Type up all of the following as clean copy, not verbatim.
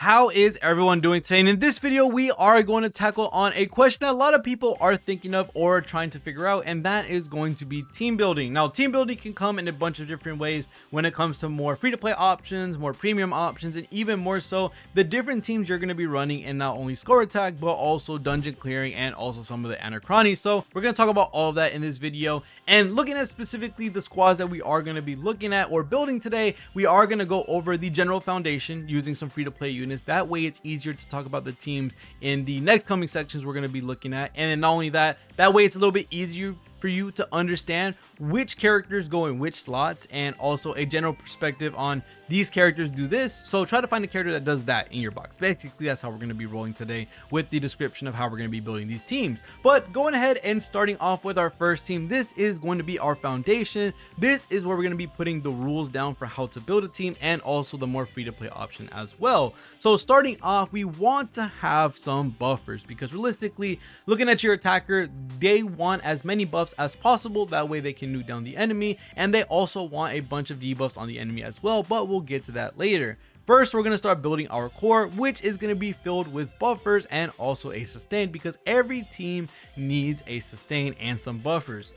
How is everyone doing today? And in this video, we are going to tackle on a question that a lot of people are thinking of or trying to figure out, and that is going to be team building. Now, team building can come in a bunch of different ways when it comes to more free-to-play options, more premium options, and even more so the different teams you're going to be running in not only score attack, but also dungeon clearing and also some of the anachrony. So we're going to talk about all of that in this video, and looking at specifically the squads that we are going to be looking at or building today, we are going to go over the general foundation using some free-to-play units. That way it's easier to talk about the teams in the next coming sections we're going to be looking at. And then not only that way it's a little bit easier for you to understand which characters go in which slots, and also a general perspective on these characters do this. So try to find a character that does that in your box. Basically, that's how we're going to be rolling today with the description of how we're going to be building these teams. But going ahead and starting off with our first team, this is going to be our foundation. This is where we're going to be putting the rules down for how to build a team and also the more free-to-play option as well. So starting off, we want to have some buffers, because realistically, looking at your attacker, they want as many buffs as possible. That way they can nuke down the enemy, and they also want a bunch of debuffs on the enemy as well, but we'll get to that later. First, we're going to start building our core, which is going to be filled with buffers and also a sustain, because every team needs a sustain and some buffers.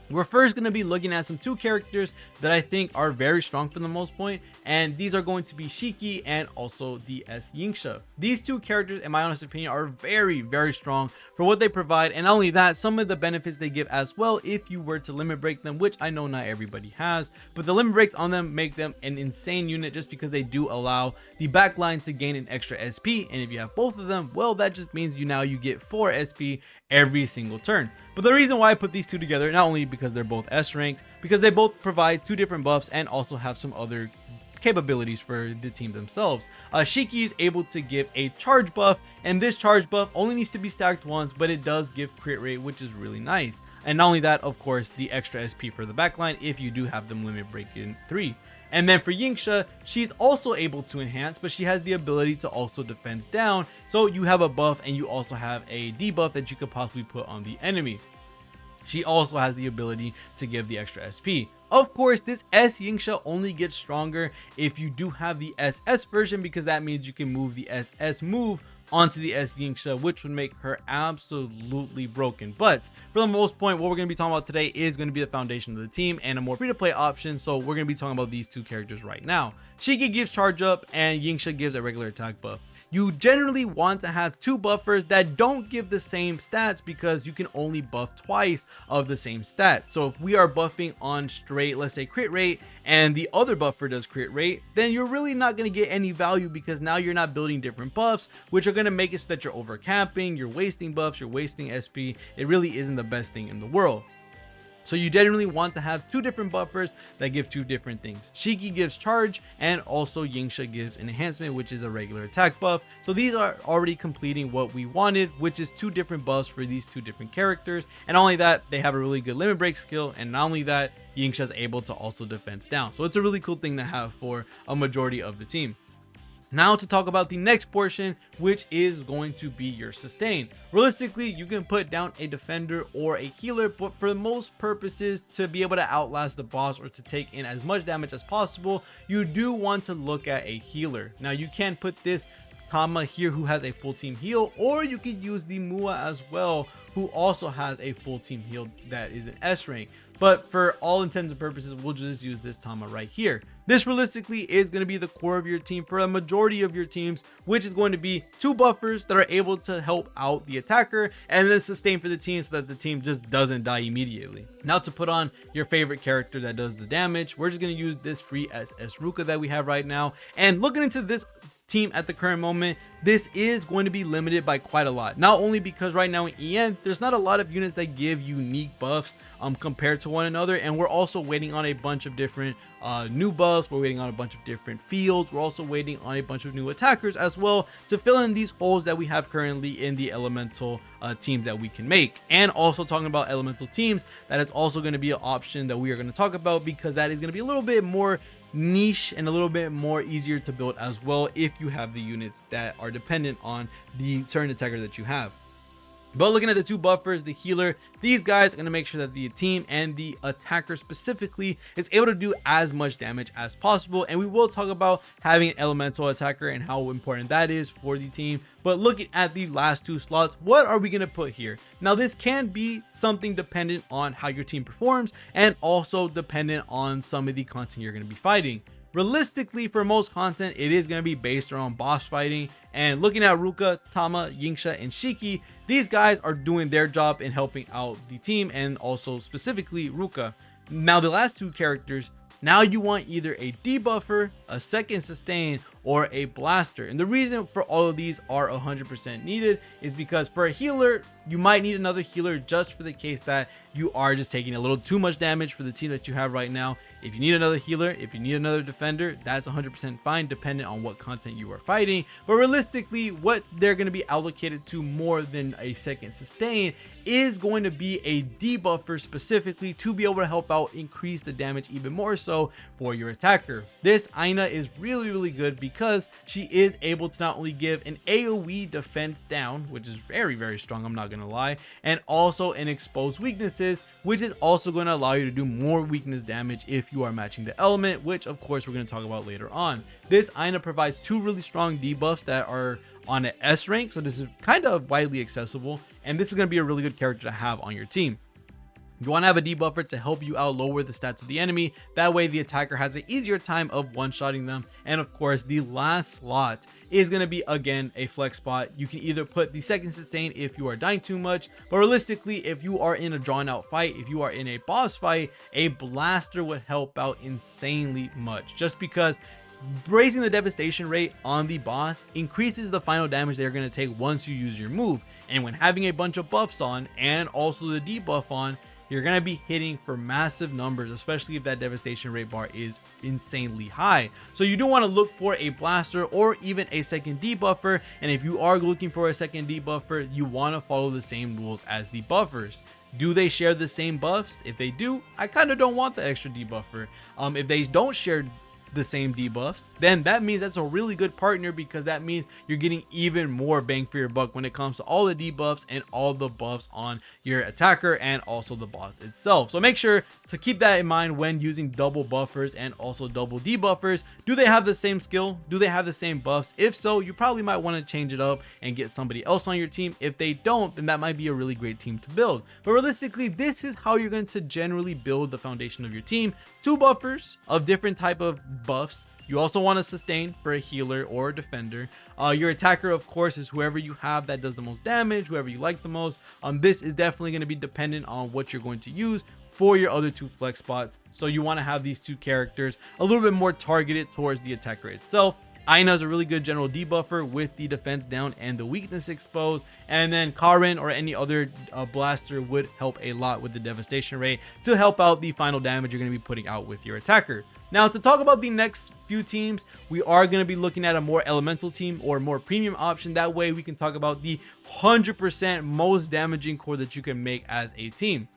We're first going to be looking at some two characters that I think are very strong for the most point, and these are going to be Shiki and also the S Yingxia. These two characters, in my honest opinion, are very strong for what they provide, and not only that, some of the benefits they give as well if you were to limit break them, which I know not everybody has, but the limit breaks on them make them an insane unit just because they do allow the backline to gain an extra SP, and if you have both of them, well, that just means you get 4 SP every single turn. But the reason why I put these two together, not only because they're both S ranked, because they both provide two different buffs and also have some other capabilities for the team themselves. Shiki is able to give a charge buff, and this charge buff only needs to be stacked once, but it does give crit rate, which is really nice. And not only that, of course, the extra SP for the backline if you do have them limit break in 3. And then for Yingxia, she's also able to enhance, but she has the ability to also defense down. So you have a buff and you also have a debuff that you could possibly put on the enemy. She also has the ability to give the extra SP. Of course, this S Yingxia only gets stronger if you do have the SS version, because that means you can move the SS move onto the S Yingxia, which would make her absolutely broken. But for the most point, what we're going to be talking about today is going to be the foundation of the team and a more free-to-play option. So we're going to be talking about these two characters right now. Shiki gives charge up and Yingxia gives a regular attack buff. You generally want to have two buffers that don't give the same stats, because you can only buff twice of the same stat. So if we are buffing on straight, let's say crit rate, and the other buffer does crit rate, then you're really not going to get any value, because now you're not building different buffs, which are going to make it so that you're over capping, you're wasting buffs, you're wasting SP. It really isn't the best thing in the world. So you generally want to have two different buffers that give two different things. Shiki gives charge, and also Yingxia gives an enhancement, which is a regular attack buff. So these are already completing what we wanted, which is two different buffs for these two different characters. And not only that, they have a really good limit break skill, and not only that, Yingxia is able to also defense down. So it's a really cool thing to have for a majority of the team. Now to talk about the next portion, which is going to be your sustain. Realistically, you can put down a defender or a healer, but for most purposes, to be able to outlast the boss or to take in as much damage as possible, you do want to look at a healer. Now you can put this Tama here who has a full team heal, or you could use the Mua as well, who also has a full team heal that is an S rank. But for all intents and purposes, we'll just use this Tama right here. This realistically is going to be the core of your team for a majority of your teams, which is going to be two buffers that are able to help out the attacker, and then sustain for the team so that the team just doesn't die immediately. Now to put on your favorite character that does the damage, we're just going to use this free SS Ruka that we have right now. And looking into this team at the current moment, this is going to be limited by quite a lot, not only because right now in EN there's not a lot of units that give unique buffs compared to one another, and we're also waiting on a bunch of different new buffs. We're waiting on a bunch of different fields. We're also waiting on a bunch of new attackers as well to fill in these holes that we have currently in the elemental teams that we can make. And also talking about elemental teams, that is also going to be an option that we are going to talk about, because that is going to be a little bit more niche and a little bit more easier to build as well if you have the units that are dependent on the certain attacker that you have. But looking at the two buffers, the healer, these guys are going to make sure that the team and the attacker specifically is able to do as much damage as possible. And we will talk about having an elemental attacker and how important that is for the team. But looking at the last two slots, what are we going to put here? Now, this can be something dependent on how your team performs and also dependent on some of the content you're going to be fighting. Realistically, for most content, it is going to be based around boss fighting. And looking at Ruka, Tama, Yingxia, and Shiki, these guys are doing their job in helping out the team, and also specifically Ruka. Now, the last two characters, now you want either a debuffer, a second sustain, or a blaster. And the reason for all of these are 100% needed is because for a healer, you might need another healer just for the case that you are just taking a little too much damage for the team that you have right now. If you need another healer, if you need another defender, that's 100% fine, depending on what content you are fighting. But realistically, what they're going to be allocated to more than a second sustain is going to be a debuffer, specifically to be able to help out increase the damage even more so for your attacker. This Aina is really good because she is able to not only give an AoE defense down, which is very strong, I'm not gonna lie, and also an exposed weaknesses, which is also going to allow you to do more weakness damage if you are matching the element, which of course we're going to talk about later on. This Aina provides two really strong debuffs that are on an S rank, so this is kind of widely accessible, and this is going to be a really good character to have on your team. You want to have a debuffer to help you out lower the stats of the enemy. That way the attacker has an easier time of one-shotting them. And of course, the last slot is going to be, again, a flex spot. You can either put the second sustain if you are dying too much, but realistically, if you are in a drawn out fight, if you are in a boss fight, a blaster would help out insanely much, just because raising the devastation rate on the boss increases the final damage they're going to take once you use your move. And when having a bunch of buffs on and also the debuff on, you're going to be hitting for massive numbers, especially if that devastation rate bar is insanely high. So you do want to look for a blaster or even a second debuffer. And if you are looking for a second debuffer, you want to follow the same rules as the buffers. Do they share the same buffs? If they do, I kind of don't want the extra debuffer. If they don't share the same debuffs, then that means that's a really good partner, because that means you're getting even more bang for your buck when it comes to all the debuffs and all the buffs on your attacker and also the boss itself. So make sure to keep that in mind when using double buffers and also double debuffers. Do they have the same skill? Do they have the same buffs? If so, you probably might want to change it up and get somebody else on your team. If they don't, then that might be a really great team to build. But realistically, this is how you're going to generally build the foundation of your team. Two buffers of different type of buffs. You also want to sustain for a healer or a defender. Your attacker, of course, is whoever you have that does the most damage, whoever you like the most. This is definitely going to be dependent on what you're going to use for your other two flex spots. So you want to have these two characters a little bit more targeted towards the attacker itself. Aina is a really good general debuffer with the defense down and the weakness exposed, and then Karin or any other blaster would help a lot with the devastation rate to help out the final damage you're going to be putting out with your attacker. Now, to talk about the next few teams, we are going to be looking at a more elemental team or more premium option. That way we can talk about the 100% most damaging core that you can make as a team.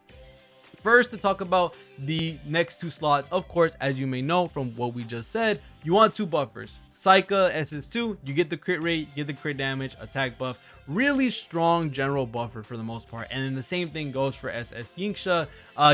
First, to talk about the next two slots, of course, as you may know from what we just said, you want two buffers. Psycha SS2, you get the crit rate, you get the crit damage, attack buff, really strong general buffer for the most part. And then the same thing goes for SS Yingxia.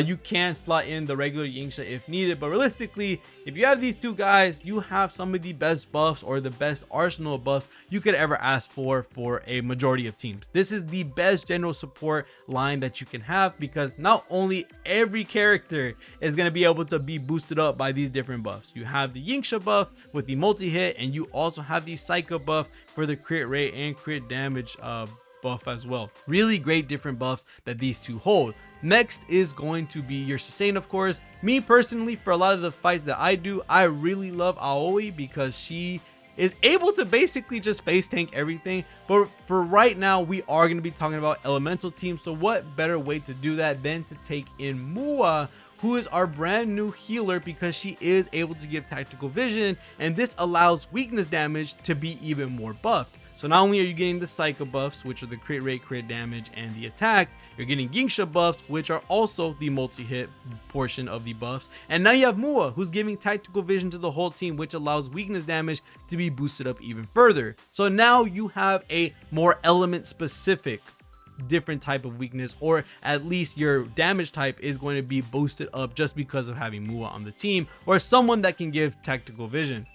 You can slot in the regular Yingxia if needed, but realistically, if you have these two guys, you have some of the best buffs or the best arsenal of buffs you could ever ask for a majority of teams. This is the best general support line that you can have, because not only every character is going to be able to be boosted up by these different buffs. You have the Yingxia buff with the multi-hit, and you also have the Psycha buff for the crit rate and crit damage buff as well. Really great different buffs that these two hold. Next is going to be your sustain, of course. Me personally, for a lot of the fights that I do, I really love Aoi because she is able to basically just face tank everything. But for right now, we are going to be talking about elemental teams. So what better way to do that than to take in Mua, who is our brand new healer, because she is able to give tactical vision, and this allows weakness damage to be even more buffed. So not only are you getting the Psycha buffs, which are the crit rate, crit damage, and the attack, you're getting Yingxia buffs, which are also the multi-hit portion of the buffs. And now you have Mua, who's giving tactical vision to the whole team, which allows weakness damage to be boosted up even further. So now you have a more element specific different type of weakness, or at least your damage type is going to be boosted up just because of having Mua on the team, or someone that can give tactical vision.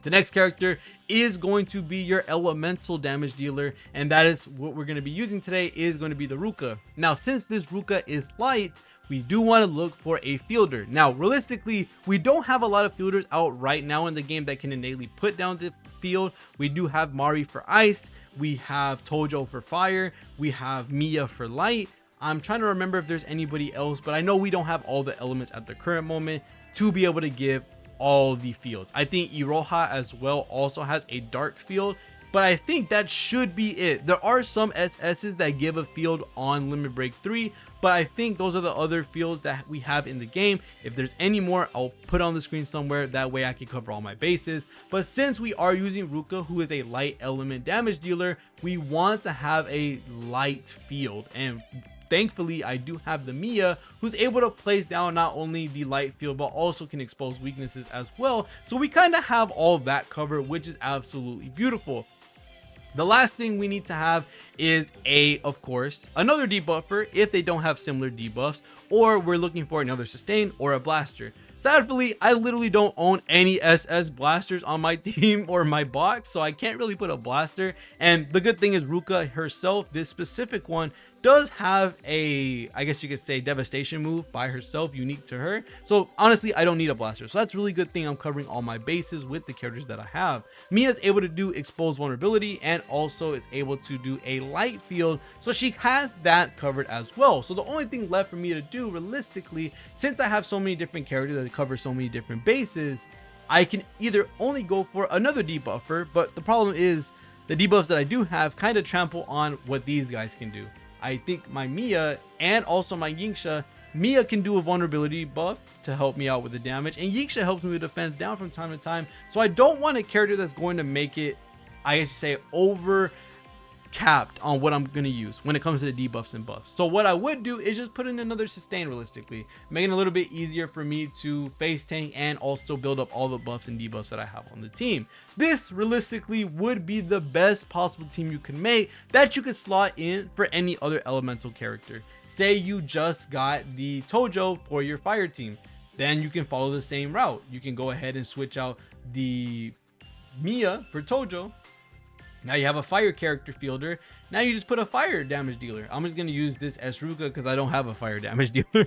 The next character is going to be your elemental damage dealer, and that is what we're going to be using today, is going to be the Ruka. Now, since this Ruka is light, we do want to look for a fielder. Now, realistically, we don't have a lot of fielders out right now in the game that can innately put down the field. We do have Mari for ice, we have Tojo for fire, we have Mia for light. I'm trying to remember if there's anybody else, but I know we don't have all the elements at the current moment to be able to give all the fields. I think Iroha as well also has a dark field, but I think that should be it. There are some SSs that give a field on Limit Break 3, but I think those are the other fields that we have in the game. If there's any more, I'll put on the screen somewhere, that way I can cover all my bases. But since we are using Ruka, who is a light element damage dealer, we want to have a light field, and thankfully, I do have the Mia, who's able to place down not only the light field, but also can expose weaknesses as well. So we kind of have all that covered, which is absolutely beautiful. The last thing we need to have is of course, another debuffer if they don't have similar debuffs, or we're looking for another sustain or a blaster. Sadly, I literally don't own any SS blasters on my team or my box, so I can't really put a blaster. And the good thing is Ruka herself, this specific one, does have a, I guess you could say, devastation move by herself, unique to her. So honestly, I don't need a blaster. So that's a really good thing. I'm covering all my bases with the characters that I have. Mia is able to do expose vulnerability, and also is able to do a light field. So she has that covered as well. So the only thing left for me to do realistically, since I have so many different characters that cover so many different bases, I can either only go for another debuffer, but the problem is the debuffs that I do have kind of trample on what these guys can do. I think my Mia and also my Yinxia, Mia can do a vulnerability buff to help me out with the damage, and Yinxia helps me with defense down from time to time. So I don't want a character that's going to make it, I guess you say, over capped on what I'm going to use when it comes to the debuffs and buffs. So what I would do is just put in another sustain, realistically, making it a little bit easier for me to face tank and also build up all the buffs and debuffs that I have on the team. This realistically would be the best possible team you can make that you could slot in for any other elemental character. Say you just got the Tojo for your fire team, then you can follow the same route. You can go ahead and switch out the Mia for Tojo. Now you have a fire character fielder. Now you just put a fire damage dealer. I'm just going to use this as Ruka because I don't have a fire damage dealer.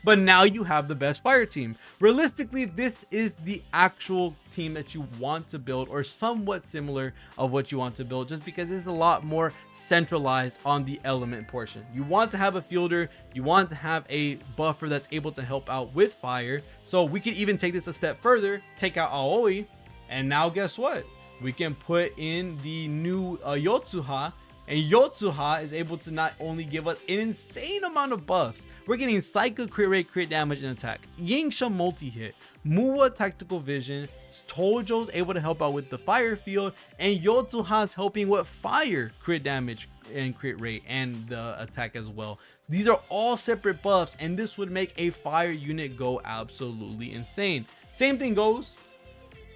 But now you have the best fire team. Realistically, this is the actual team that you want to build, or somewhat similar of what you want to build, just because it's a lot more centralized on the element portion. You want to have a fielder. You want to have a buffer that's able to help out with fire. So we could even take this a step further, take out Aoi, and now guess what? We can put in the new Yotsuha, and Yotsuha is able to not only give us an insane amount of buffs. We're getting Psycho crit rate, crit damage, and attack. Yinxia multi-hit, Mua tactical vision, Tojo's able to help out with the fire field, and Yotsuha's helping with fire crit damage and crit rate and the attack as well. These are all separate buffs, and this would make a fire unit go absolutely insane. Same thing goes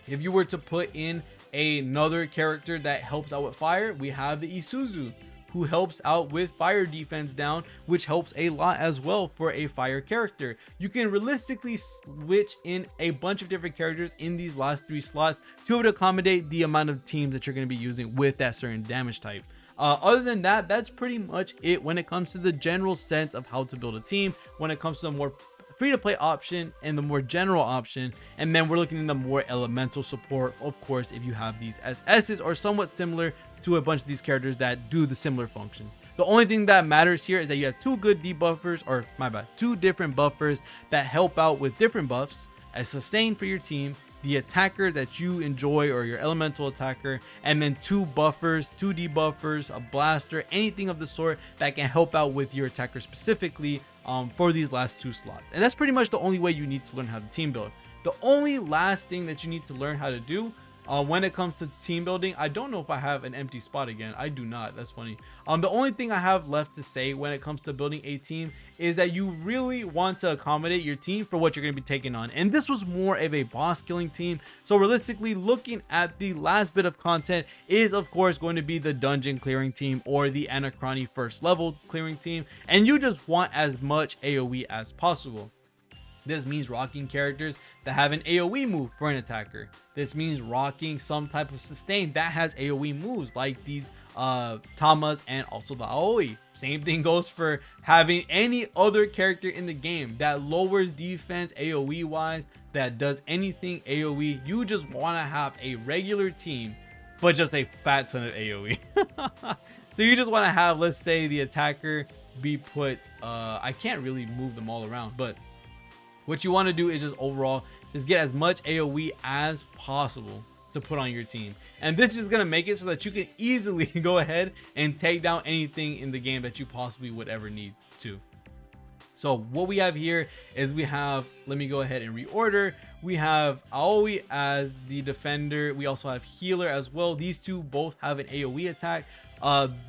if you were to put in another character that helps out with fire. We have the Isuzu, who helps out with fire defense down, which helps a lot as well for a fire character. You can realistically switch in a bunch of different characters in these last 3 slots to be able to accommodate the amount of teams that you're going to be using with that certain damage type. Other than that, that's pretty much it when it comes to the general sense of how to build a team, when it comes to the more free-to-play option and the more general option. And then we're looking at the more elemental support, of course, if you have these SSs or somewhat similar to a bunch of these characters that do the similar function. The only thing that matters here is that you have 2 good debuffers, or my bad, 2 different buffers that help out with different buffs, a sustain for your team, the attacker that you enjoy or your elemental attacker, and then 2 buffers, 2 debuffers, a blaster, anything of the sort that can help out with your attacker specifically for these last 2 slots. And that's pretty much the only way you need to learn how to team build. The only last thing that you need to learn how to do, When it comes to team building, I don't know if I have an empty spot again. I do not. That's funny. The only thing I have left to say when it comes to building a team is that you really want to accommodate your team for what you're going to be taking on. And this was more of a boss killing team. So realistically, looking at the last bit of content is of course going to be the dungeon clearing team or the Anachrony first level clearing team. And you just want as much AoE as possible. This means rocking characters that have an AoE move for an attacker. This means rocking some type of sustain that has AoE moves like these Tamas and also the Aoi. Same thing goes for having any other character in the game that lowers defense AoE wise, that does anything AoE. You just want to have a regular team, but just a fat ton of AoE. So you just want to have, let's say, the attacker be put, I can't really move them all around, but what you want to do is just overall just get as much AoE as possible to put on your team. And this is going to make it so that you can easily go ahead and take down anything in the game that you possibly would ever need to. So what we have here is we have, let me go ahead and reorder. We have Aoi as the defender. We also have healer as well. These two both have an AoE attack.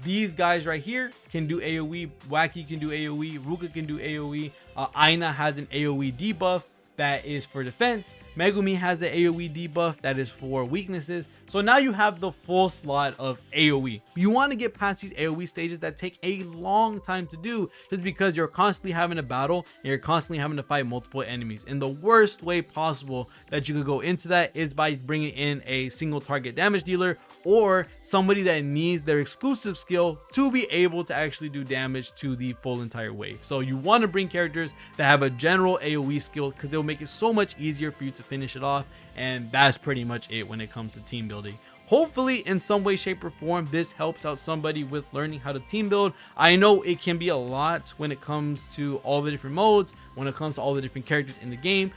These guys right here can do AoE. Wacky can do AoE. Ruka can do AoE. Aina has an AoE debuff that is for defense. Megumi has an AoE debuff that is for weaknesses. So now you have the full slot of AoE. You want to get past these AoE stages that take a long time to do, just because you're constantly having a battle and you're constantly having to fight multiple enemies. And the worst way possible that you could go into that is by bringing in a single target damage dealer or somebody that needs their exclusive skill to be able to actually do damage to the full entire wave. So you want to bring characters that have a general AoE skill, because they'll make it so much easier for you to finish it off. And that's pretty much it when it comes to team building. Hopefully in some way, shape, or form this helps out somebody with learning how to team build. I know it can be a lot when it comes to all the different modes, when it comes to all the different characters in the game.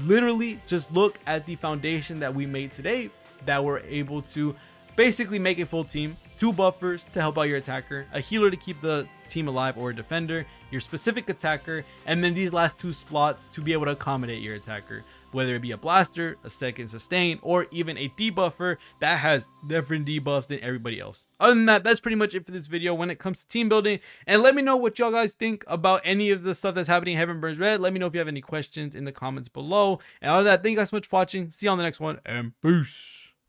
Literally just look at the foundation that we made today, that we're able to basically make a full team. 2 buffers to help out your attacker, a healer to keep the team alive or a defender, your specific attacker, and then these last 2 slots to be able to accommodate your attacker, whether it be a blaster, a second sustain, or even a debuffer that has different debuffs than everybody else. Other than that, that's pretty much it for this video when it comes to team building. And let me know what y'all guys think about any of the stuff that's happening in Heaven Burns Red. Let me know if you have any questions in the comments below. And other than that, thank you guys so much for watching. See you on the next one, and peace.